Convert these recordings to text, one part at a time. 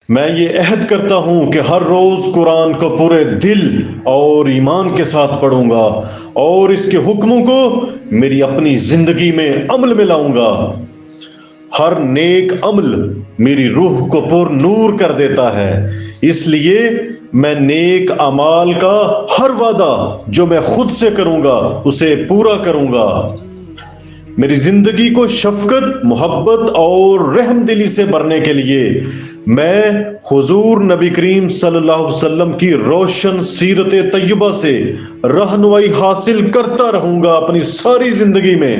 میں یہ عہد کرتا ہوں کہ ہر روز قرآن کو پورے دل اور ایمان کے ساتھ پڑھوں گا اور اس کے حکموں کو میری اپنی زندگی میں عمل میں لاؤں گا۔ ہر نیک عمل میری روح کو پر نور کر دیتا ہے، اس لیے میں نیک اعمال کا ہر وعدہ جو میں خود سے کروں گا اسے پورا کروں گا۔ میری زندگی کو شفقت، محبت اور رحم دلی سے بھرنے کے لیے میں حضور نبی کریم صلی اللہ علیہ وسلم کی روشن سیرت طیبہ سے رہنمائی حاصل کرتا رہوں گا اپنی ساری زندگی میں۔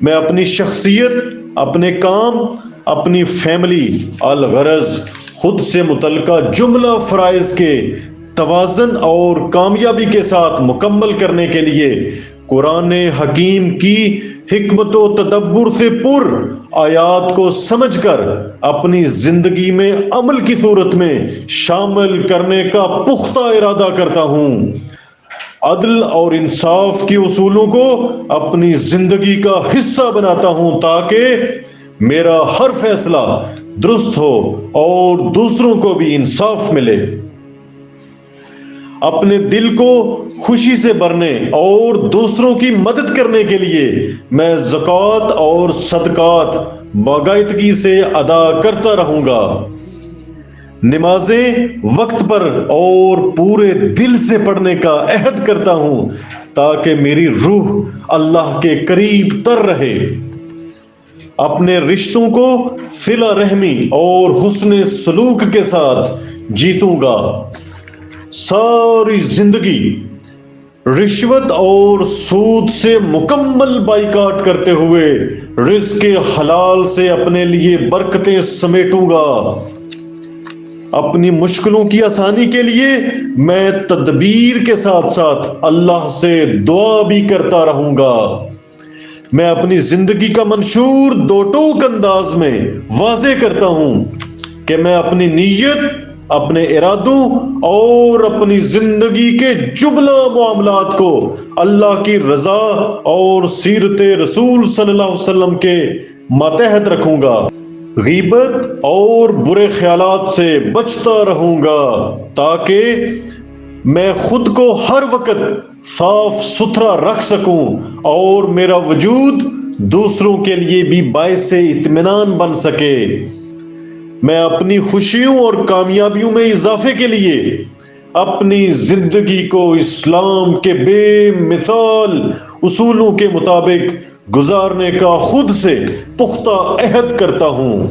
میں اپنی شخصیت، اپنے کام، اپنی فیملی، الغرض خود سے متعلقہ جملہ فرائض کے توازن اور کامیابی کے ساتھ مکمل کرنے کے لیے قرآن حکیم کی حکمت و تدبر سے پر آیات کو سمجھ کر اپنی زندگی میں عمل کی صورت میں شامل کرنے کا پختہ ارادہ کرتا ہوں۔ عدل اور انصاف کے اصولوں کو اپنی زندگی کا حصہ بناتا ہوں تاکہ میرا ہر فیصلہ درست ہو اور دوسروں کو بھی انصاف ملے۔ اپنے دل کو خوشی سے بھرنے اور دوسروں کی مدد کرنے کے لیے میں زکوٰۃ اور صدقات باقاعدگی سے ادا کرتا رہوں گا۔ نمازیں وقت پر اور پورے دل سے پڑھنے کا عہد کرتا ہوں تاکہ میری روح اللہ کے قریب تر رہے۔ اپنے رشتوں کو صلہ رحمی اور حسن سلوک کے ساتھ جیتوں گا۔ ساری زندگی رشوت اور سود سے مکمل بائیکاٹ کرتے ہوئے رزق حلال سے اپنے لیے برکتیں سمیٹوں گا۔ اپنی مشکلوں کی آسانی کے لیے میں تدبیر کے ساتھ ساتھ اللہ سے دعا بھی کرتا رہوں گا۔ میں اپنی زندگی کا منشور دو ٹوک انداز میں واضح کرتا ہوں کہ میں اپنی نیت، اپنے ارادوں اور اپنی زندگی کے جملہ معاملات کو اللہ کی رضا اور سیرت رسول صلی اللہ علیہ وسلم کے ماتحت رکھوں گا۔ غیبت اور برے خیالات سے بچتا رہوں گا تاکہ میں خود کو ہر وقت صاف ستھرا رکھ سکوں اور میرا وجود دوسروں کے لیے بھی باعث اطمینان بن سکے۔ میں اپنی خوشیوں اور کامیابیوں میں اضافے کے لیے اپنی زندگی کو اسلام کے بے مثال اصولوں کے مطابق گزارنے کا خود سے پختہ عہد کرتا ہوں۔